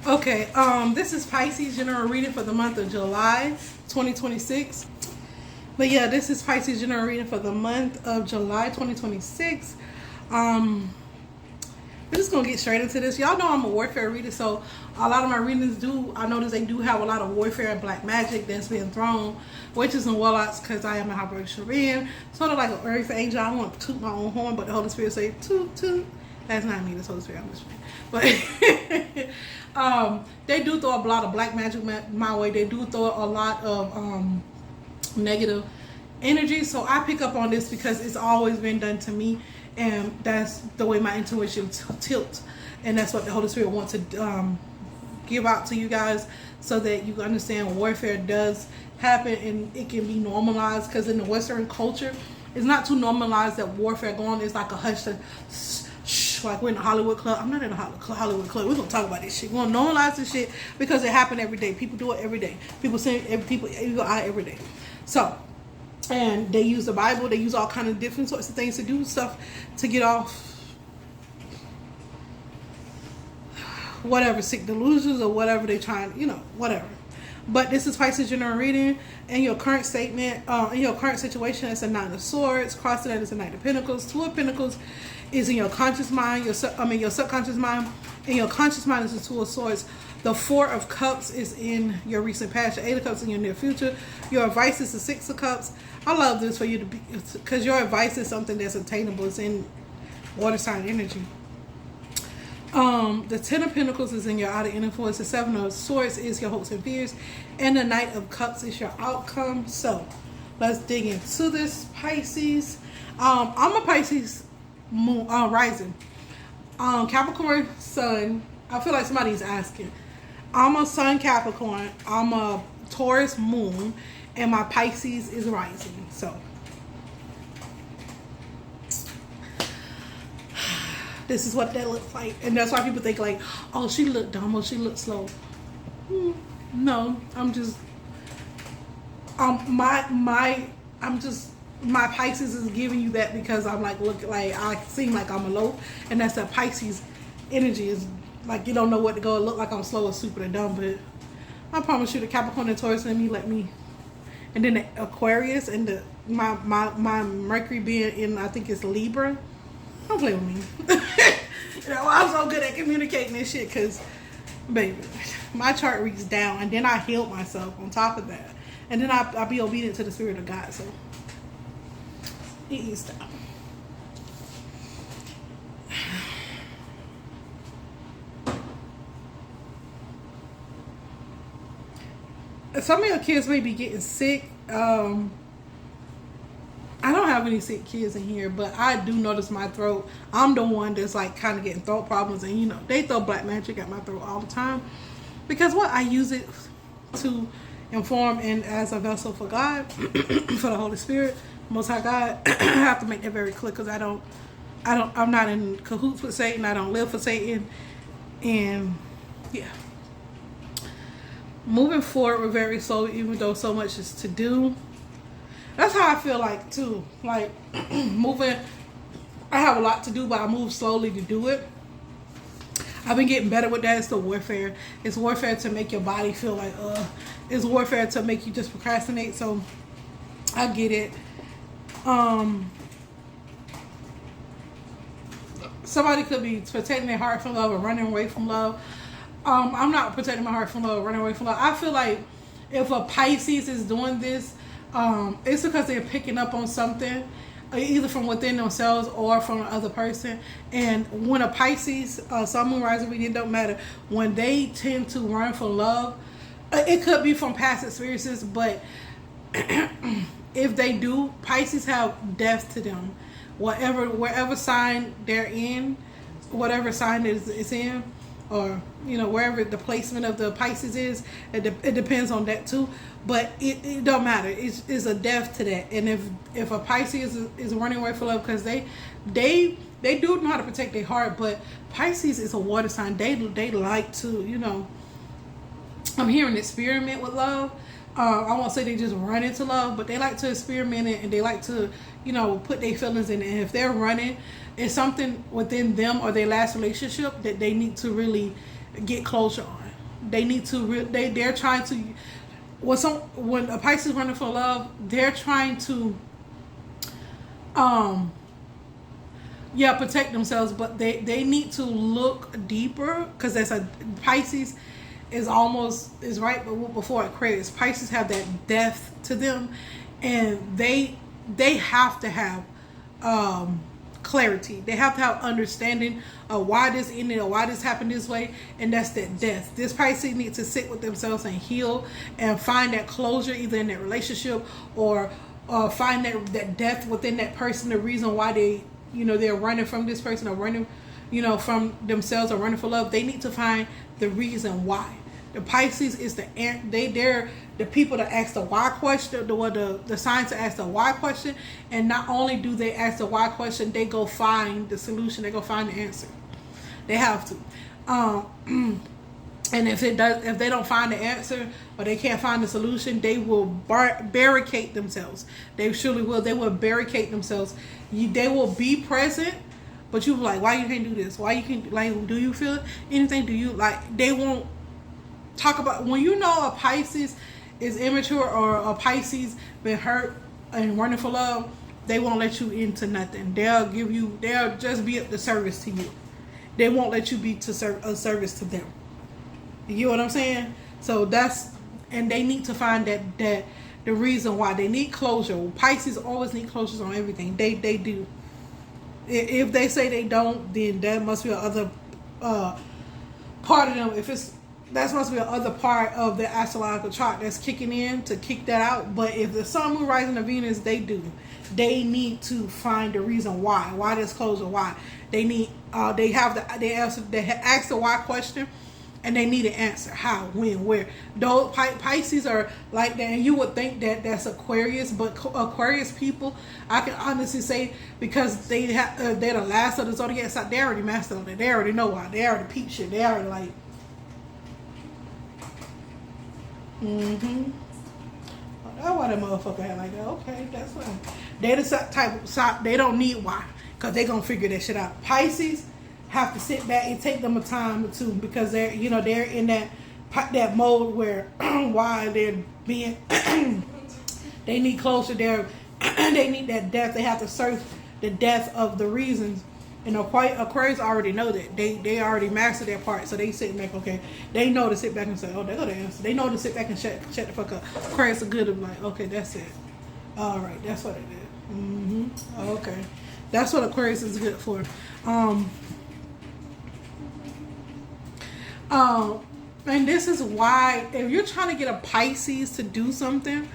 Okay, this is Pisces general reading for the month of July 2026. But yeah, this is Pisces general reading for the month of July 2026. We're just gonna get straight into this. Y'all know I'm a warfare reader, so a lot of my readings I notice they do have a lot of warfare and black magic that's being thrown, witches and warlocks, because I am a vibration being, sort of like an earth angel. I want to toot my own horn, but the Holy Spirit say toot toot. That's not me, that's Holy Spirit, I'm just playing. But they do throw a lot of black magic my way. They do throw a lot of negative energy. So I pick up on this because it's always been done to me, and that's the way my intuition tilts, and that's what the Holy Spirit wants to give out to you guys, so that you understand warfare does happen and it can be normalized. Because in the Western culture, it's not too normalized that warfare going on. It's like a hush to shh, like we're in a Hollywood club. I'm not in a Hollywood club. We're gonna talk about this shit. We're gonna normalize this shit because it happened every day. People do it every day. People go out every day. So, and they use the Bible. They use all kind of different sorts of things to do stuff to get off whatever sick delusions or whatever they trying, whatever. But this is Pisces general reading. In your current statement, in your current situation, it's a Nine of Swords. Crossing that is a Knight of Pentacles. Two of Pentacles is in your conscious mind. Your subconscious mind. In your conscious mind is the Two of Swords. The Four of Cups is in your recent past. Your Eight of Cups in your near future. Your advice is the Six of Cups. I love this for you to be, because your advice is something that's attainable. It's in water sign energy. The Ten of Pentacles is in your outer influence. The Seven of Swords is your hopes and fears, and the Knight of Cups is your outcome. So let's dig into this, Pisces. I'm a Pisces moon rising, Capricorn sun. I feel like somebody's asking. I'm a Sun Capricorn. I'm a Taurus moon, and my Pisces is rising. So this is what that looks like. And that's why people think like, oh, she looked dumb or she looked slow. No, I'm just my Pisces is giving you that because I'm like, look, like I seem like I'm alone, and that's that Pisces energy is like, you don't know what to go. It look like I'm slow or stupid or dumb, but I promise you, the Capricorn and Taurus in me let me. And then the Aquarius and the my Mercury being in, I think it's Libra. Don't play with me. I'm so good at communicating this shit because, baby, my chart reads down, and then I healed myself on top of that, and then I'll be obedient to the Spirit of God. So it is down. Some of your kids may be getting sick. I don't have any sick kids in here, but I do notice my throat. I'm the one that's like kind of getting throat problems, and they throw black magic at my throat all the time because I use it to inform and as a vessel for God, for the Holy Spirit, Most High God. I have to make that very clear because I'm not in cahoots with Satan. I don't live for Satan, and yeah. Moving forward, we're very slow, even though so much is to do. That's how I feel like too. Like moving, I have a lot to do, but I move slowly to do it. I've been getting better with that. It's the warfare. It's warfare to make your body feel like it's warfare to make you just procrastinate. So I get it. Somebody could be protecting their heart from love or running away from love. I'm not protecting my heart from love or running away from love. I feel like if a Pisces is doing this, it's because they're picking up on something, either from within themselves or from another person. And when a Pisces, Sun, Moon, Rising, it don't matter. When they tend to run for love, it could be from past experiences, but if they do, Pisces have death to them. Wherever sign they're in, whatever sign it's in, or wherever the placement of the Pisces is, it depends on that too. But it don't matter. It's a death to that. And if a Pisces is running away for love, because they do know how to protect their heart, but Pisces is a water sign. They like to I'm hearing experiment with love. I won't say they just run into love, but they like to experiment it, and they like to put their feelings in it. And if they're running, it's something within them or their last relationship that they need to really get closure on. They need to. They're trying to. When a Pisces running for love, they're trying to, protect themselves, but they need to look deeper, because that's a Pisces is right before Aquarius. Pisces have that depth to them, and they have to have clarity. They have to have understanding of why this ended or why this happened this way, and that's that death. This Pisces needs to sit with themselves and heal and find that closure, either in that relationship or find that death within that person, the reason why they're running from this person or running from themselves or running for love. They need to find the reason why. The Pisces is they're the people that ask the why question, the signs to ask the why question, and not only do they ask the why question, they go find the solution, they go find the answer. They have to. And if they don't find the answer or they can't find the solution, they will barricade themselves. They surely will. They will barricade themselves. They will be present, but you like, why you can't do this? Why you can't, like, do you feel anything? Do you like? They won't talk about, when you know a Pisces is immature or a Pisces been hurt and running for love, they won't let you into nothing. They'll just be at the service to you. They won't let you be a service to them. You get what I'm saying? So and they need to find that the reason why. They need closure. Pisces always need closures on everything. They do. If they say they don't, then that must be another part of them. That must be another part of the astrological chart that's kicking in to kick that out. But if the Sun, Moon, Rising, and Venus, they do. They need to find the reason why. Why this closure? Why? They need. They ask the why question, and they need an answer. How? When? Where? Those Pisces are like that, and you would think that that's Aquarius, but Aquarius people, I can honestly say, because they're the last of the zodiac sign, they already mastered on it. They already know why. They already peep shit. They already like. That's why that motherfucker had like that. Okay, that's fine. They the type of, they don't need why, because they gonna figure that shit out. Pisces have to sit back and take them a time or two, because they're in that mode where why they're being they need closure. They need that depth. They have to search the depth of the reasons. And Aquarius already know that. They already mastered their part, so they sitting back, okay. They know to sit back and say, oh, they got the answer. They know to sit back and shut the fuck up. Aquarius are good of like, okay, that's it. All right, that's what it is. Okay. That's what Aquarius is good for. And this is why, if you're trying to get a Pisces to do something,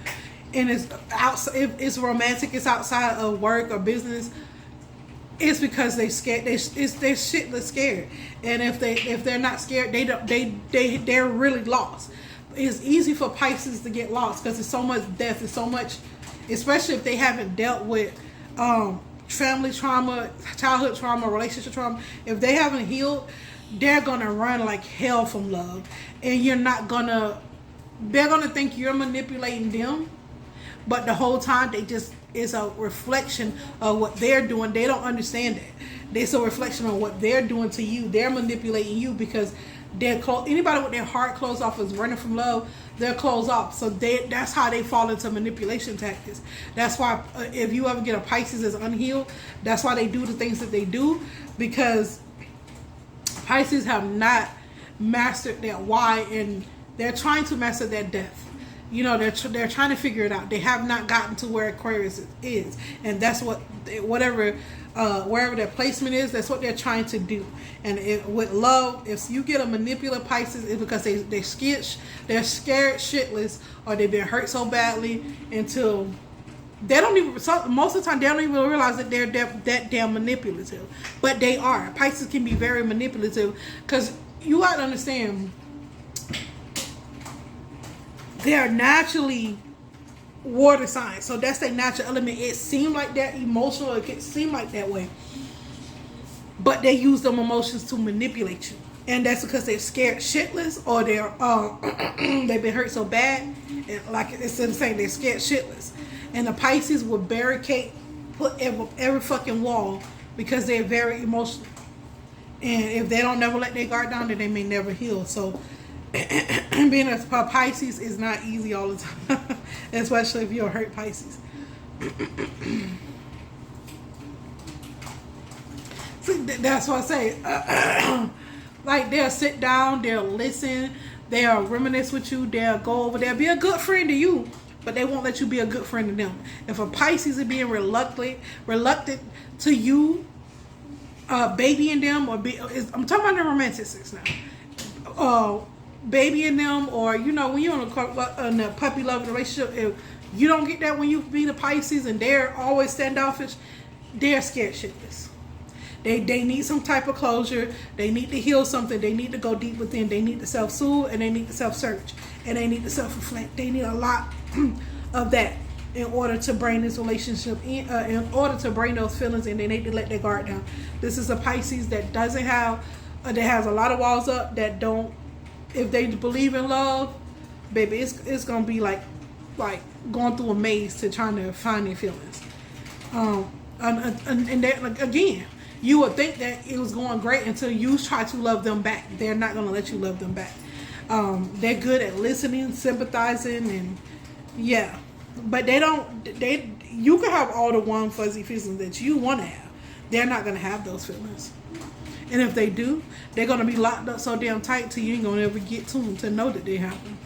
and it's outside, if it's romantic, it's outside of work or business, it's because they scared. They're shitless scared, and if they're not scared, they're really lost. It's easy for Pisces to get lost because there's so much death. There's so much, especially if they haven't dealt with family trauma, childhood trauma, relationship trauma. If they haven't healed, they're gonna run like hell from love, and they're gonna think you're manipulating them, but the whole time it's a reflection of what they're doing. They don't understand that. It's a reflection of what they're doing to you. They're manipulating you because anybody with their heart closed off is running from love. They're closed off. So that's how they fall into manipulation tactics. That's why if you ever get a Pisces that's unhealed, that's why they do the things that they do, because Pisces have not mastered that why, and they're trying to master that depth. They're trying to figure it out. They have not gotten to where Aquarius is, and that's wherever their placement is, that's what they're trying to do. And with love, if you get a manipulative Pisces, it's because they're scared shitless, or they've been hurt so badly until they don't even. Most of the time, they don't even realize that they're that damn manipulative, but they are. Pisces can be very manipulative because you got to understand. They are naturally water signs, so that's their natural element. It seems like they're emotional, it can seem like that way, but they use them emotions to manipulate you, and that's because they're scared shitless, or they've been hurt so bad, and like it's insane, they're scared shitless. And the Pisces will put every fucking wall, because they're very emotional, and if they don't never let their guard down, then they may never heal. So Being a Pisces is not easy all the time, especially if you're a hurt Pisces. See, that's what I say. Like, they'll sit down, they'll listen, they'll reminisce with you, they'll go over there, be a good friend to you, but they won't let you be a good friend to them. If a Pisces is being reluctant to you, babying them, I'm talking about the romantic sex now. Babying them, or when you're in a puppy love relationship, if you don't get that when you be the Pisces and they're always standoffish, they're scared shitless. They need some type of closure. They need to heal something. They need to go deep within. They need to self-soothe, and they need to self-search, and they need to self-reflect. They need a lot of that in order to bring this relationship in order to bring those feelings in. They need to let their guard down. This is a Pisces that doesn't have, that has a lot of walls up, that don't, if they believe in love, baby, it's gonna be like going through a maze to trying to find their feelings. And then again, you would think that it was going great until you try to love them back. They're not gonna let you love them back. They're good at listening, sympathizing, and yeah, but you can have all the warm fuzzy feelings that you want to have. They're not gonna have those feelings. And if they do, they're going to be locked up so damn tight till you ain't going to ever get to them to know that they happen.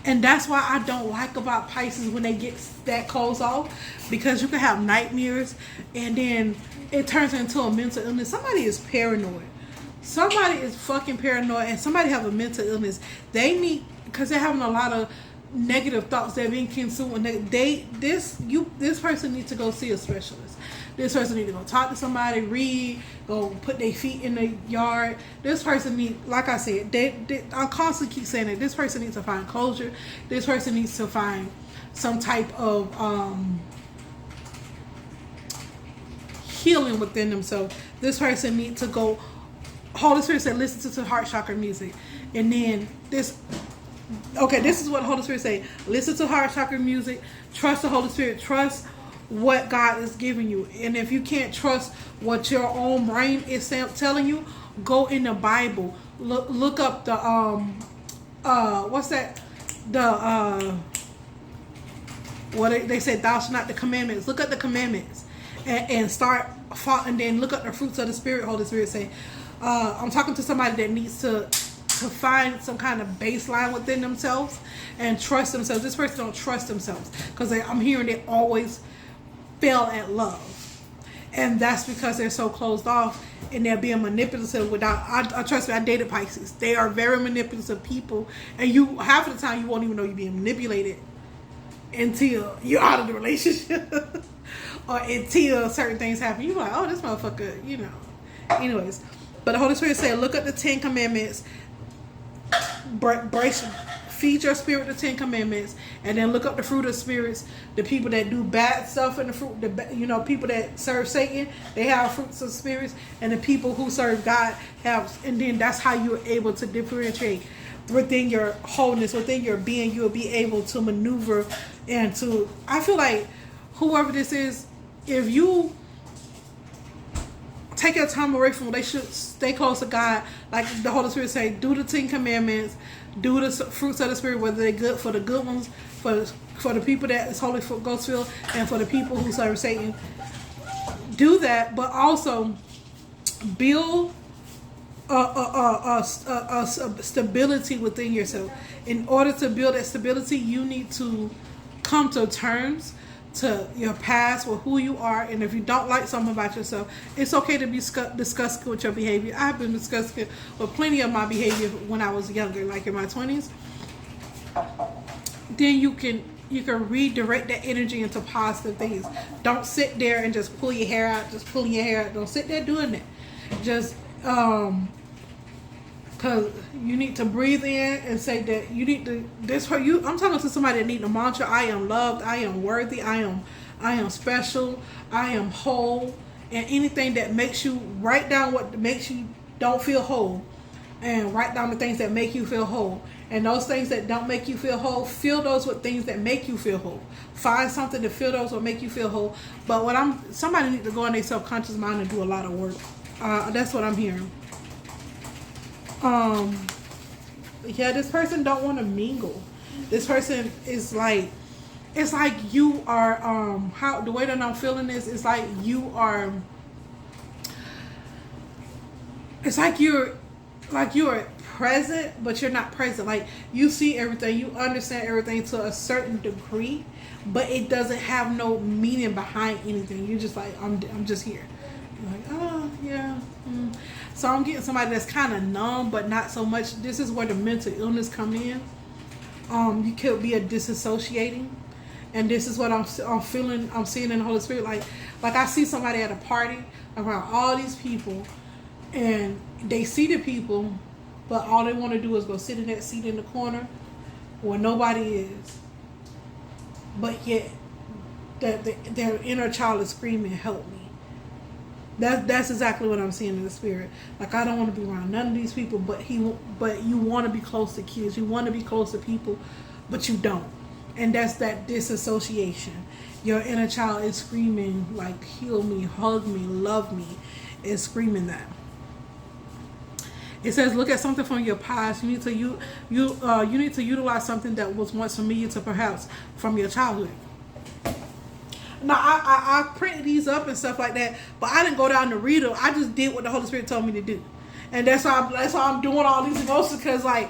And that's why I don't like about Pisces when they get that close off, because you can have nightmares and then it turns into a mental illness. Somebody is paranoid. Somebody is fucking paranoid, and somebody have a mental illness. They need, because they're having a lot of negative thoughts that are being consumed. This person needs to go see a specialist. This person needs to go talk to somebody, read, go put their feet in the yard. This person needs, like I said, I constantly keep saying that this person needs to find closure. This person needs to find some type of healing within themselves. This person needs to go. Holy Spirit said, listen to heart chakra music, and then this. Okay, this is what the Holy Spirit say. Listen to heart chakra music. Trust the Holy Spirit. Trust what God is giving you. And if you can't trust what your own brain is telling you, go in the Bible. Look up the what's that? What they said, thou shalt not, the commandments. Look at the commandments and start, and then look up the fruits of the Spirit. Holy Spirit say, I'm talking to somebody that needs to find some kind of baseline within themselves and trust themselves. This person don't trust themselves, because I'm hearing they always fail at love, and that's because they're so closed off and they're being manipulative without. I trust me, I dated Pisces. They are very manipulative people, and you half of the time you won't even know you're being manipulated until you're out of the relationship or until certain things happen. You're like, oh, this motherfucker, Anyways, but the Holy Spirit said, look at the 10 Commandments. Feed your spirit the 10 Commandments, and then look up the fruit of spirits. The people that do bad stuff in the fruit, people that serve Satan, they have fruits of spirits, and the people who serve God have. And then that's how you're able to differentiate within your wholeness, within your being. You'll be able to maneuver and to. I feel like whoever this is, if you take your time away from relationships, stay close to God, like the Holy Spirit say, do the 10 Commandments, do the fruits of the Spirit, whether they're good for the good ones, for the people that is Holy Ghost filled, and for the people who serve Satan. Do that, but also build a stability within yourself. In order to build that stability, you need to come to terms to your past, with who you are. And if you don't like something about yourself, it's okay to be disgusted with your behavior. I've been disgusted with plenty of my behavior when I was younger, like in my 20s. Then you can redirect that energy into positive things. Don't sit there and just pull your hair out, Don't sit there doing that. Just because you need to breathe in and say that you need to. I'm talking to somebody that need the mantra: I am loved, I am worthy, I am special, I am whole. And anything that makes you, write down what makes you don't feel whole, and write down the things that make you feel whole. And those things that don't make you feel whole, fill those with things that make you feel whole. Find something to fill those will make you feel whole. But somebody need to go in their subconscious mind and do a lot of work. That's what I'm hearing. Yeah, this person don't want to mingle. This person is like, it's like you are, the way that I'm feeling this, it's like you are, it's like you're present, but you're not present. Like, you see everything, you understand everything to a certain degree, but it doesn't have no meaning behind anything. You're just like, I'm just here. You're like, oh yeah. So I'm getting somebody that's kind of numb, but not so much. This is where the mental illness come in. You could be a disassociating, and this is what I'm feeling. I'm seeing in the Holy Spirit. Like I see somebody at a party around all these people, and they see the people, but all they want to do is go sit in that seat in the corner where nobody is. But yet, their inner child is screaming, "Help me!" That's exactly what I'm seeing in the spirit. Like, I don't want to be around none of these people, but you want to be close to kids, you want to be close to people, but you don't. And that's that disassociation. Your inner child is screaming like, heal me, hug me, love me, is screaming that. It says, look at something from your past. You need to utilize something that was once familiar to perhaps from your childhood. Now, I printed these up and stuff like that, but I didn't go down to read them. I just did what the Holy Spirit told me to do. And that's why I'm doing all these emotions, because, like,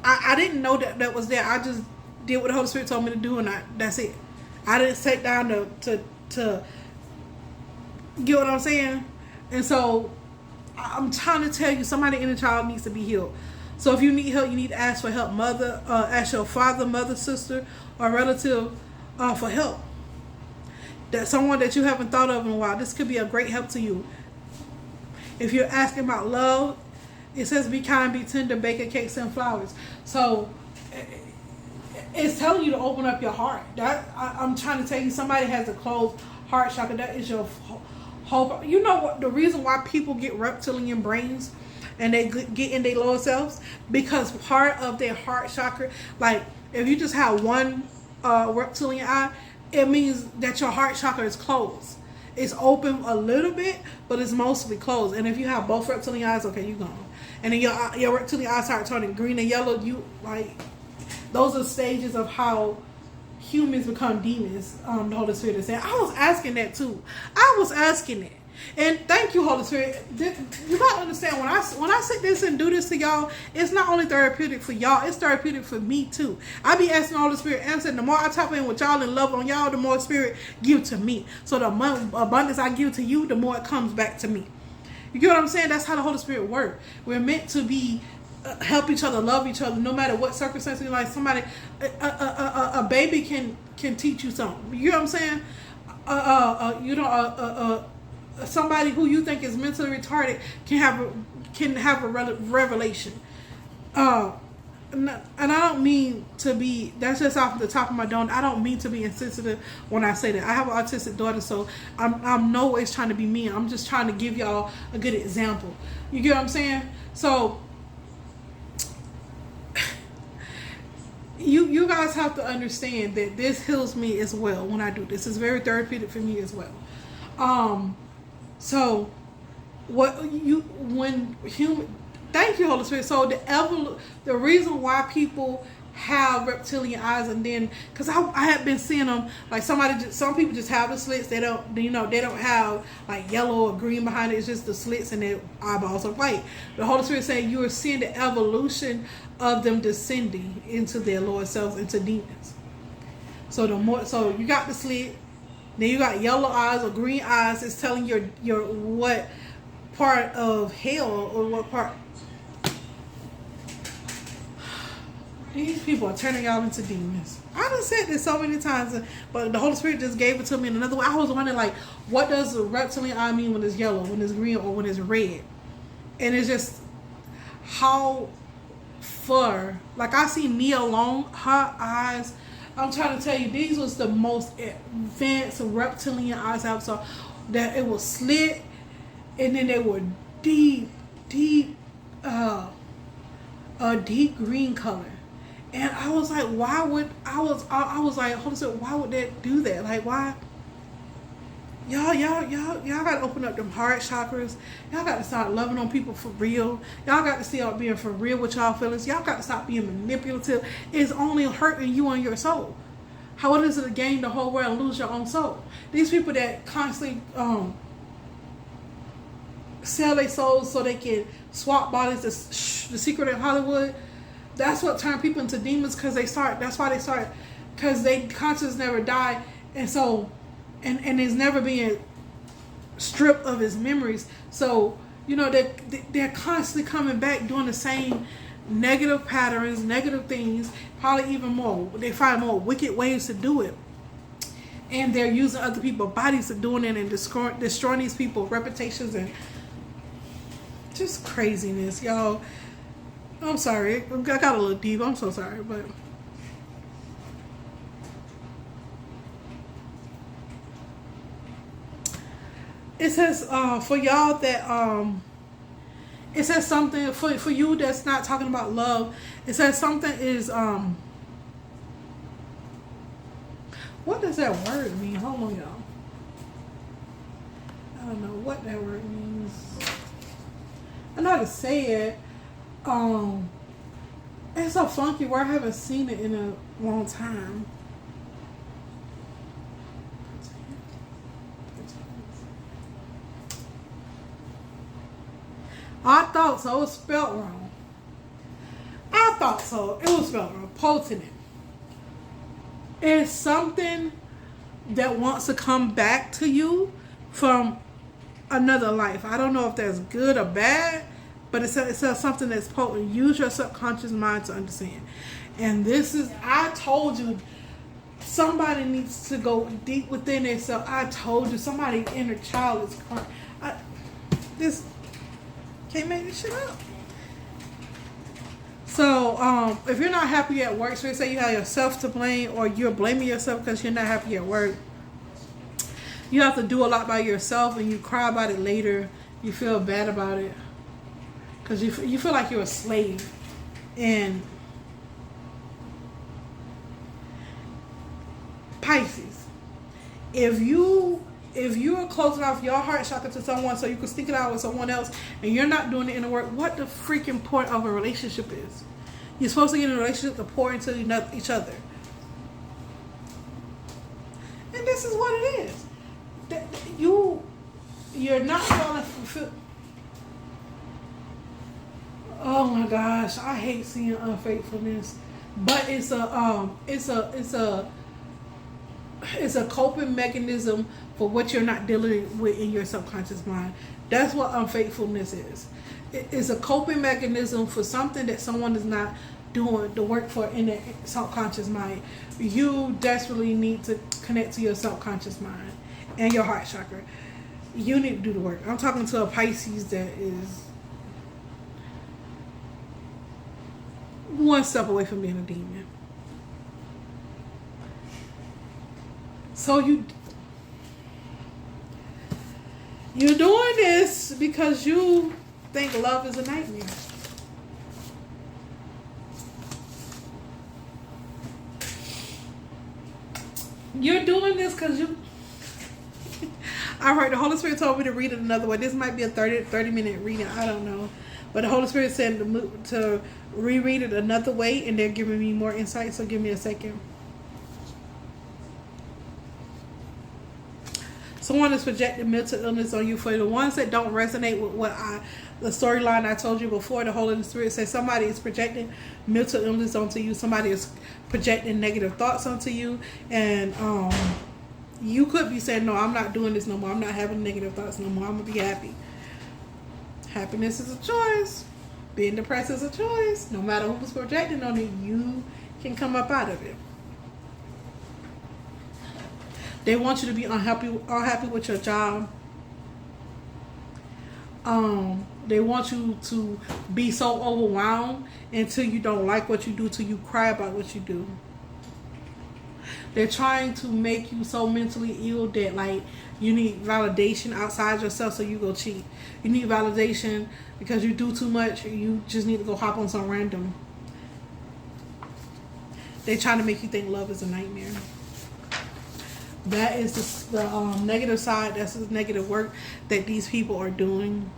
I didn't know that was there. I just did what the Holy Spirit told me to do, and that's it. I didn't sit down to get what I'm saying? And so, I'm trying to tell you, somebody in the child needs to be healed. So if you need help, you need to ask for help. Ask your father, mother, sister, or relative for help. That someone that you haven't thought of in a while. This could be a great help to you. If you're asking about love, it says be kind, be tender, bake a cake, send flowers. So it's telling you to open up your heart. I'm trying to tell you, somebody has a closed heart chakra. That is your hope. You know what? The reason why people get reptilian brains and they get in their lower selves, because part of their heart chakra, like if you just have one reptilian eye, it means that your heart chakra is closed. It's open a little bit, but it's mostly closed. And if you have both reptilian eyes, okay, you're gone. And then your reptilian eyes start turning green and yellow. Those are stages of how humans become demons. The Holy Spirit is saying. I was asking that too. I was asking that. And thank you, Holy Spirit. You gotta understand, when I sit this and do this to y'all, it's not only therapeutic for y'all, it's therapeutic for me too. I be asking the Holy Spirit answer. The more I tap in with y'all and love on y'all, the more Spirit give to me. So the more abundance I give to you, the more it comes back to me. You get what I'm saying? That's how the Holy Spirit works. We're meant to be help each other, love each other, no matter what circumstances. Like somebody, a baby can teach you something. You know what I'm saying? Somebody who you think is mentally retarded can have a revelation. And I don't mean to be, that's just off the top of my dome. I don't mean to be insensitive when I say that. I have an autistic daughter, so I'm no ways trying to be mean. I'm just trying to give y'all a good example. You get what I'm saying? So you guys have to understand that this heals me as well when I do this. It's very therapeutic for me as well. So thank you, Holy Spirit. So the reason why people have reptilian eyes, and then because I had been seeing them, like some people just have the slits. They don't have like yellow or green behind it. It's just the slits and their eyeballs are white. The Holy Spirit saying you are seeing the evolution of them descending into their lower selves, into demons. So you got the slit. Then you got yellow eyes or green eyes. It's telling your what part of hell or what part. These people are turning y'all into demons. I done said this so many times, but the Holy Spirit just gave it to me in another way. I was wondering, like, what does a reptilian eye mean when it's yellow, when it's green, or when it's red? And it's just how far. Like, I see Nia Long, her eyes. I'm trying to tell you, these was the most advanced reptilian eyes I ever saw. That it was slit, and then they were deep. a deep green color. And I was like, why would I was like, Holy Spirit, why would that do that? Like, why? Y'all gotta open up them heart chakras. Y'all got to start loving on people for real. Y'all got to start being for real with y'all feelings. Y'all got to stop being manipulative. It's only hurting you and your soul. How is it to gain the whole world and lose your own soul? These people that constantly sell their souls so they can swap bodies, the secret in Hollywood, that's what turned people into demons, because that's why they start, because they conscience never die, and so and is never being stripped of his memories. So, you know, they're constantly coming back doing the same negative patterns, negative things, probably even more. They find more wicked ways to do it. And they're using other people's bodies to doing it and destroying these people's reputations and just craziness, y'all. I'm sorry. I got a little deep. I'm so sorry, but it says for y'all that it says something for you that's not talking about love. It says something is what does that word mean? Hold on, y'all. I don't know what that word means. I know how to say it. It's a funky word. I haven't seen it in a long time. I thought so. It was spelled wrong. I thought so. It was spelled wrong. Potent. It's something that wants to come back to you from another life. I don't know if that's good or bad, but it says something that's potent. Use your subconscious mind to understand. And this is, I told you, somebody needs to go deep within themselves. I told you, somebody's inner child is crying. This can't make this shit up. So, if you're not happy at work, so say you have yourself to blame, or you're blaming yourself because you're not happy at work, you have to do a lot by yourself, and you cry about it later. You feel bad about it because you feel like you're a slave. And Pisces, if you're closing off your heart chakra to someone so you can stick it out with someone else, and you're not doing the inner work, what the freaking point of a relationship is? You're supposed to get in a relationship to pour into each other. And this is what it is. You're not going to fulfill. Oh my gosh, I hate seeing unfaithfulness, but it's a coping mechanism for what you're not dealing with in your subconscious mind. That's what unfaithfulness is. It is a coping mechanism for something that someone is not doing the work for in their subconscious mind. You desperately need to connect to your subconscious mind and your heart chakra. You need to do the work. I'm talking to a Pisces that is one step away from being a demon. So you're doing this because you think love is a nightmare. You're doing this because you... All right, the Holy Spirit told me to read it another way. This might be a 30-minute reading. I don't know. But the Holy Spirit said to reread it another way, and they're giving me more insight, so give me a second. Someone is projecting mental illness on you. For the ones that don't resonate with the storyline I told you before, the Holy Spirit says somebody is projecting mental illness onto you. Somebody is projecting negative thoughts onto you. And you could be saying, no, I'm not doing this no more. I'm not having negative thoughts no more. I'm going to be happy. Happiness is a choice. Being depressed is a choice. No matter who's projecting on it, you can come up out of it. They want you to be unhappy with your job. They want you to be so overwhelmed until you don't like what you do, till you cry about what you do. They're trying to make you so mentally ill that like you need validation outside yourself, so you go cheat. You need validation because you do too much. You just need to go hop on some random. They're trying to make you think love is a nightmare. That is the negative side. That's the negative work that these people are doing.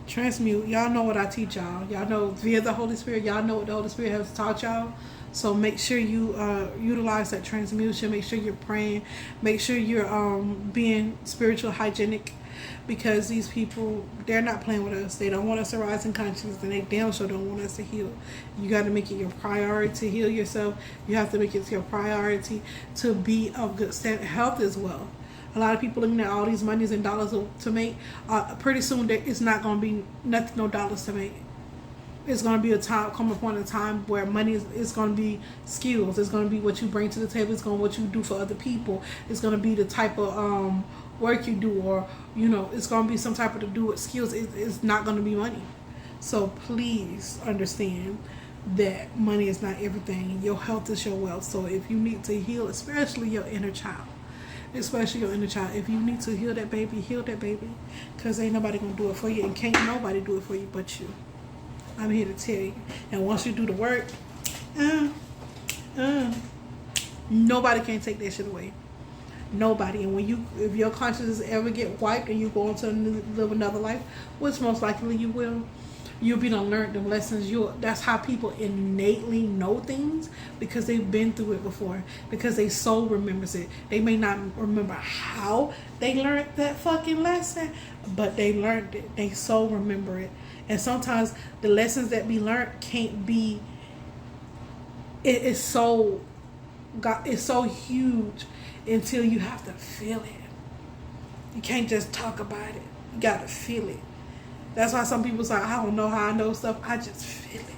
Transmute. Y'all know what I teach y'all. Y'all know via the Holy Spirit. Y'all know what the Holy Spirit has taught y'all. So make sure you utilize that transmutation. Make sure you're praying. Make sure you're being spiritual hygienic, because these people, they're not playing with us. They don't want us to rise in consciousness, and they damn sure don't want us to heal. You got to make it your priority to heal yourself. You have to make it your priority to be of good health as well. A lot of people looking at all these monies and dollars to make. Pretty soon, it's not going to be nothing, no dollars to make. It's going to be come a point in time where money is going to be skills. It's going to be what you bring to the table. It's going to be what you do for other people. It's going to be the type of work you do, or it's going to be some type of to do with skills. It's not going to be money. So please understand that money is not everything. Your health is your wealth. So if you need to heal, especially your inner child. Especially your inner child. If you need to heal that baby, because ain't nobody gonna do it for you, and can't nobody do it for you but you. I'm here to tell you. And once you do the work, nobody can take that shit away. Nobody. And if your consciousness ever get wiped and you go on to live another life, which most likely you will, you'll be done learned the lessons. That's how people innately know things, because they've been through it before, because they soul remembers it. They may not remember how they learned that fucking lesson, but they learned it. They soul remember it. And sometimes the lessons that be learned can't be, it's so huge until you have to feel it. You can't just talk about it. You gotta feel it. That's why some people say, I don't know how I know stuff. I just feel it.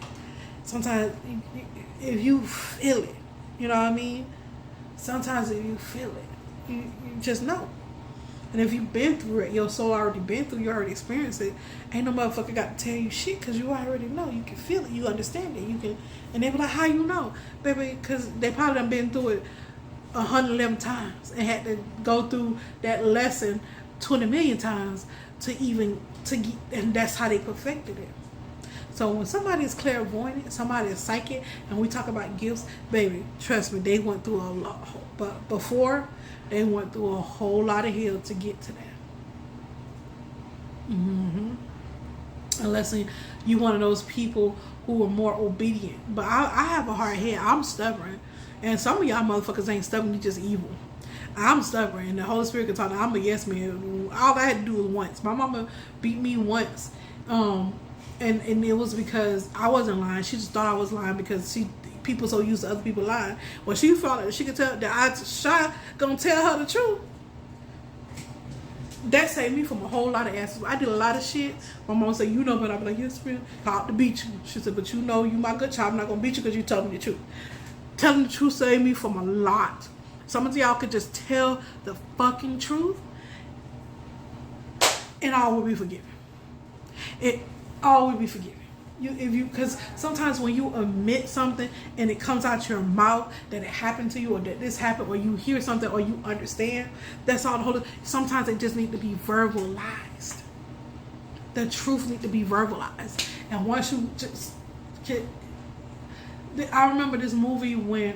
Sometimes, if you feel it, you know what I mean? Sometimes if you feel it, you just know. And if you've been through it, your soul already been through, you already experienced it. Ain't no motherfucker got to tell you shit, because you already know. You can feel it. You understand it. You can, and they be like, how you know? Baby, because they probably done been through it 111 times and had to go through that lesson 20 million times to get, and that's how they perfected it. So when somebody is clairvoyant, somebody is psychic, and we talk about gifts, baby, trust me, they went through a lot. But before, they went through a whole lot of hell to get to that. Unless you one of those people who are more obedient. But I have a hard head. I'm stubborn. And some of y'all motherfuckers ain't stubborn, you just evil. I'm stubborn, and the Holy Spirit can talk. I'm a yes man. All I had to do was once. My mama beat me once, and it was because I wasn't lying. She just thought I was lying because people so used to other people lying. When she felt like she could tell that I gonna tell her the truth, that saved me from a whole lot of asses. I did a lot of shit. My mom said, "You know," but I'd be like, "Yes, man, I ought to beat you." She said, "But you know, you my good child. I'm not gonna beat you because you told me the truth." Telling the truth saved me from a lot. Some of y'all could just tell the fucking truth, and all will be forgiven. It all will be forgiven. Because sometimes when you admit something and it comes out your mouth that it happened to you, or that this happened, or you hear something, or you understand, that's all the whole. Sometimes it just need to be verbalized. The truth need to be verbalized, and once you just get. I remember this movie when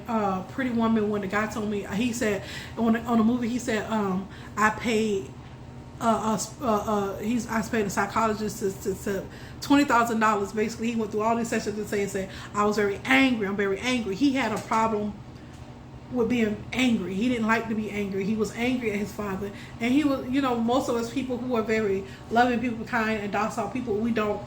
Pretty Woman, when the guy told me, he said on the movie, he said I paid I paid a psychologist to $20,000. Basically, he went through all these sessions and say I was very angry. I'm very angry. He had a problem with being angry. He didn't like to be angry. He was angry at his father, and he was, most of us people who are very loving people, kind and docile people, we don't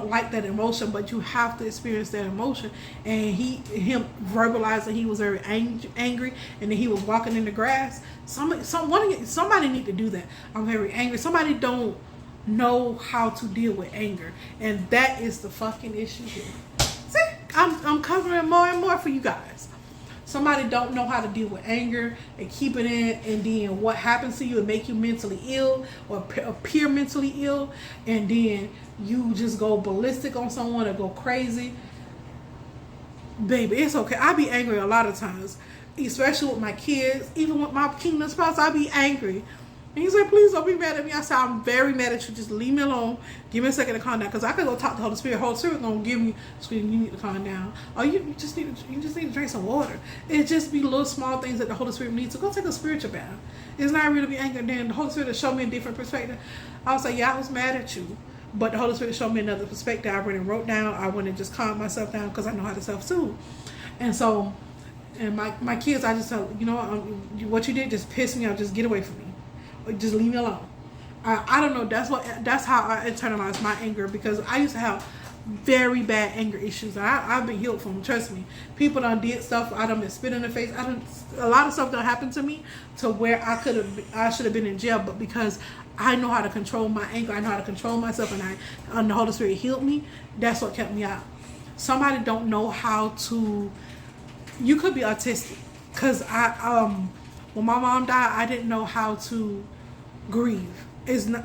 like that emotion, but you have to experience that emotion. And him verbalizing he was very angry, and then he was walking in the grass. Somebody need to do that. I'm very angry. Somebody don't know how to deal with anger, and that is the fucking issue here. See, I'm covering more and more for you guys. Somebody don't know how to deal with anger and keep it in, and then what happens to you and make you mentally ill or appear mentally ill, and then you just go ballistic on someone or go crazy. Baby, it's okay. I be angry a lot of times, especially with my kids, even with my kingdom spouse. I be angry. And he's like, please don't be mad at me. I said, I'm very mad at you. Just leave me alone. Give me a second to calm down. Because I could go talk to the Holy Spirit. Holy Spirit gonna give me, scream, you need to calm down. Oh, you just need to drink some water. It just be little small things that the Holy Spirit needs to go take a spiritual bath. It's not really be angry. Then the Holy Spirit will show me a different perspective. I was like, yeah, I was mad at you. But the Holy Spirit showed me another perspective. I went and wrote down. I went and just calmed myself down because I know how to self-soothe. And so, and my kids, I just tell, you know what you did just pissed me off. Just get away from me. Just leave me alone. I don't know. That's how I internalize my anger, because I used to have very bad anger issues. I've been healed from them. Trust me. People done did stuff. I done been spit in the face. A lot of stuff that happened to me to where I should have been in jail, but because I know how to control my anger, I know how to control myself, and the Holy Spirit healed me. That's what kept me out. Somebody don't know how to. You could be autistic, because when my mom died, I didn't know how to grieve.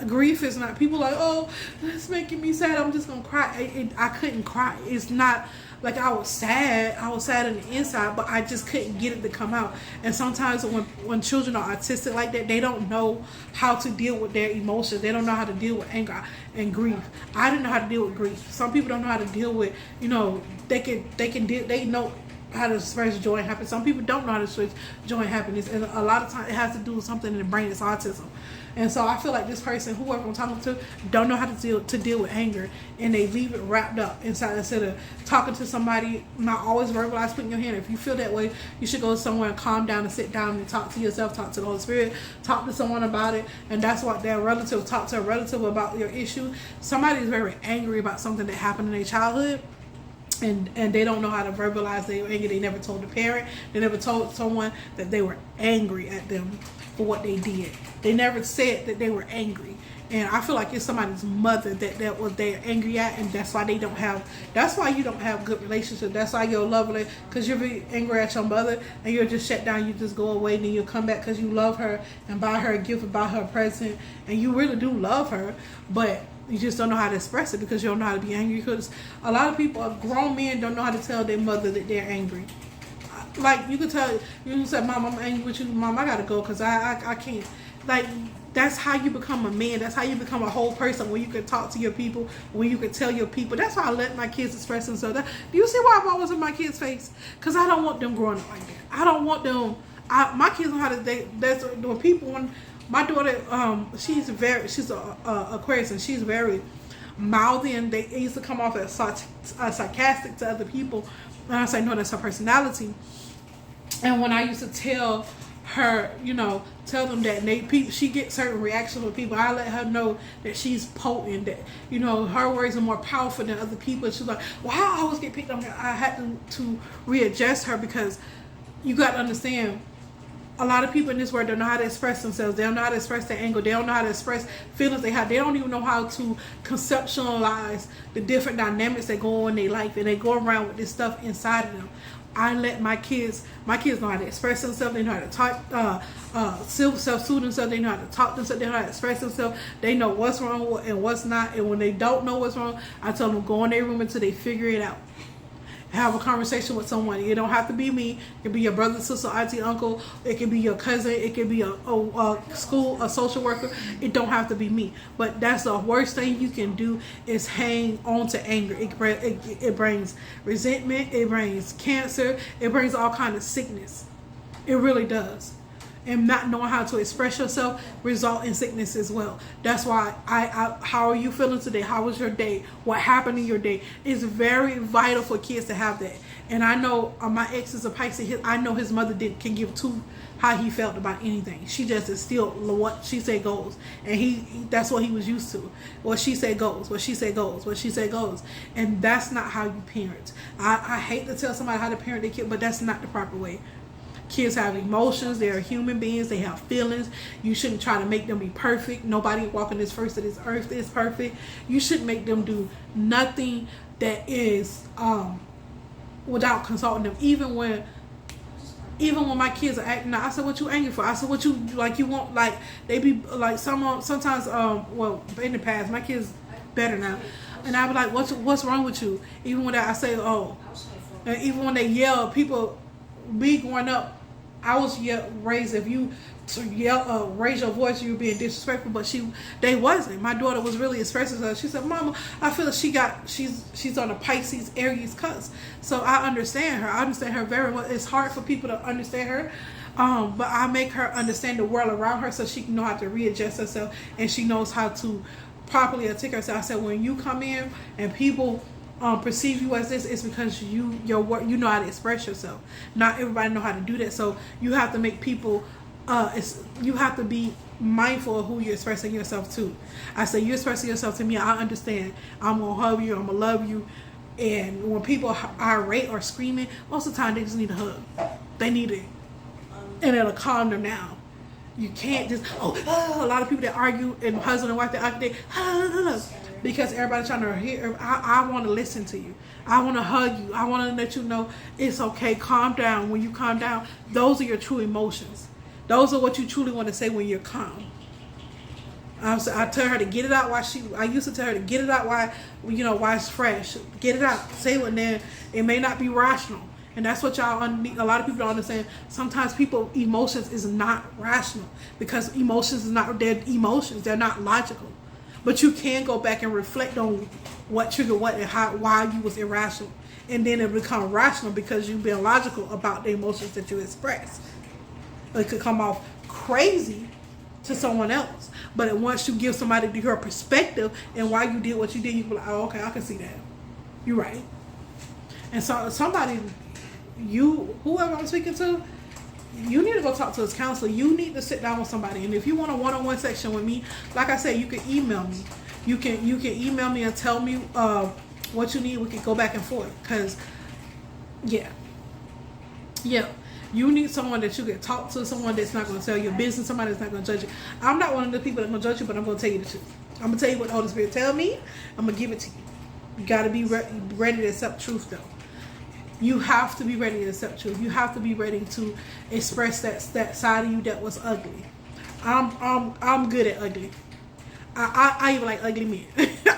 Grief is not, people like, oh, it's making me sad, I'm just gonna cry. I couldn't cry. It's not like I was sad on the inside, but I just couldn't get it to come out. And sometimes when children are autistic like that, they don't know how to deal with their emotions. They don't know how to deal with anger and grief. I didn't know how to deal with grief. Some people don't know how to deal with, they know how to express joy and happiness. Some people don't know how to express joy and happiness, and a lot of times it has to do with something in the brain. It's autism. And so I feel like this person, whoever I'm talking to, don't know how to deal with anger, and they leave it wrapped up inside instead of talking to somebody. Not always verbalize, putting your hand. If you feel that way, you should go somewhere and calm down and sit down and talk to yourself, talk to the Holy Spirit, talk to someone about it. And that's what their relative, talk to a relative about your issue. Somebody is very angry about something that happened in their childhood, and they don't know how to verbalize their anger. They never told the parent. They never told someone that they were angry at them for what they did. They never said that they were angry. And I feel like it's somebody's mother that was they're angry at, and that's why they don't have. That's why you don't have good relationship. That's why you're lovely, because you'll be angry at your mother and you'll just shut down. You just go away, and then you'll come back because you love her and buy her a gift and buy her a present, and you really do love her, but you just don't know how to express it because you don't know how to be angry. Because a lot of people, grown men, don't know how to tell their mother that they're angry. Like, you can say, Mom, I'm angry with you. Mom, I gotta go because I can't. Like, that's how you become a man. That's how you become a whole person, when you can talk to your people, when you can tell your people. That's why I let my kids express themselves. Do you see why I'm always in my kids' face? Because I don't want them growing up like that. I don't want them. My kids know how to. That's when people. When my daughter, she's a Aquarius, and she's very mouthy, and they used to come off as sarcastic to other people. And I say, no, that's her personality. And when I used to tell her, tell them that she gets certain reactions with people, I let her know that she's potent, that, her words are more powerful than other people. She's like, well, I always get picked on. I had to readjust her, because you got to understand, a lot of people in this world don't know how to express themselves. They don't know how to express their anger. They don't know how to express feelings they have. They don't even know how to conceptualize the different dynamics that go on in their life, and they go around with this stuff inside of them. I let my kids know how to express themselves. They know how to talk, self-soothe themselves. They know how to talk themselves. They know how to express themselves. They know what's wrong and what's not. And when they don't know what's wrong, I tell them, go in their room until they figure it out. Have a conversation with someone. It don't have to be me. It can be your brother, sister, auntie, uncle. It can be your cousin. It can be a social worker. It don't have to be me. But that's the worst thing you can do, is hang on to anger. It brings resentment. It brings cancer. It brings all kind of sickness. It really does. And not knowing how to express yourself result in sickness as well. That's why how are you feeling today? How was your day? What happened in your day? It's very vital for kids to have that. And I know my ex is a Pisces. I know his mother can give two how he felt about anything. She just instilled what she said goes, and that's what he was used to. What she said goes. What she said goes. What she said goes. And that's not how you parent. I hate to tell somebody how to parent their kid, but that's not the proper way. Kids have emotions. They're human beings. They have feelings. You shouldn't try to make them be perfect. Nobody walking this face of this earth is perfect. You shouldn't make them do nothing that is without consulting them. Even when Even when my kids are acting out, I said, "What you angry for?" I said, "What you like? You want like they be like sometimes well in the past my kids better now, and I be like, what's wrong with you?" Even when I say, "Oh," and even when they yell, people, me growing up, I was raised if you raise your voice, you were being disrespectful, but they wasn't. My daughter was really expressing herself. She said, "Mama, I feel like she's on a Pisces Aries cusp." So I understand her. I understand her very well. It's hard for people to understand her, but I make her understand the world around her so she can know how to readjust herself, and she knows how to properly articulate herself. I said, when you come in and people perceive you as this, it's because you know how to express yourself. Not everybody know how to do that, so you have to make people. You have to be mindful of who you're expressing yourself to. I say, you're expressing yourself to me, I understand. I'm gonna hug you. I'm gonna love you. And when people are irate or screaming, most of the time they just need a hug. They need it, and it'll calm them down. You can't just a lot of people that argue and husband and wife that argue, because everybody's trying to hear. I want to listen to you. I want to hug you. I want to let you know it's okay. Calm down. When you calm down, those are your true emotions. Those are what you truly want to say when you're calm. I tell her to get it out I used to tell her to get it out while it's fresh. Get it out. Say it, and then it may not be rational. And that's what a lot of people don't understand. Sometimes emotions is not rational, because emotions they're emotions. They're not logical. But you can go back and reflect on what triggered what and why you was irrational. And then it become rational because you've been logical about the emotions that you express. It could come off crazy to someone else, but once you give somebody your perspective and why you did what you did, you be like, "Oh, okay, I can see that. You're right." And so somebody, whoever I'm speaking to, you need to go talk to his counselor. You need to sit down with somebody, and if you want a one-on-one section with me, like I said, you can email me. You can email me and tell me what you need. We can go back and forth, because yeah. You need someone that you can talk to, someone that's not going to tell your business, somebody that's not going to judge you. I'm not one of the people that's going to judge you, but I'm going to tell you the truth. I'm going to tell you what the Holy Spirit tell me. I'm going to give it to you. You got to be ready to accept truth, though. You have to be ready to accept truth. You have to be ready to express that side of you that was ugly. I'm good at ugly. I even like ugly men.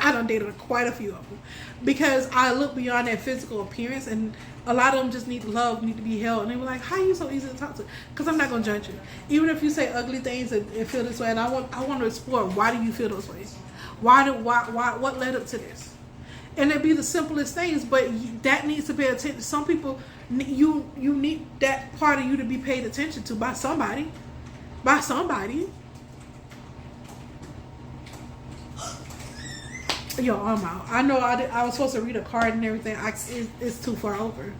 I done dated quite a few of them, because I look beyond their physical appearance, and a lot of them just need love, need to be held. And they were like, "How are you so easy to talk to?" Because I'm not gonna judge you, even if you say ugly things and feel this way. And I want to explore, why do you feel those ways? Why what led up to this? And it'd be the simplest things, but that needs to pay attention. Some people, you need that part of you to be paid attention to by somebody. Yo, I'm out. I know I was supposed to read a card and everything. It's too far over.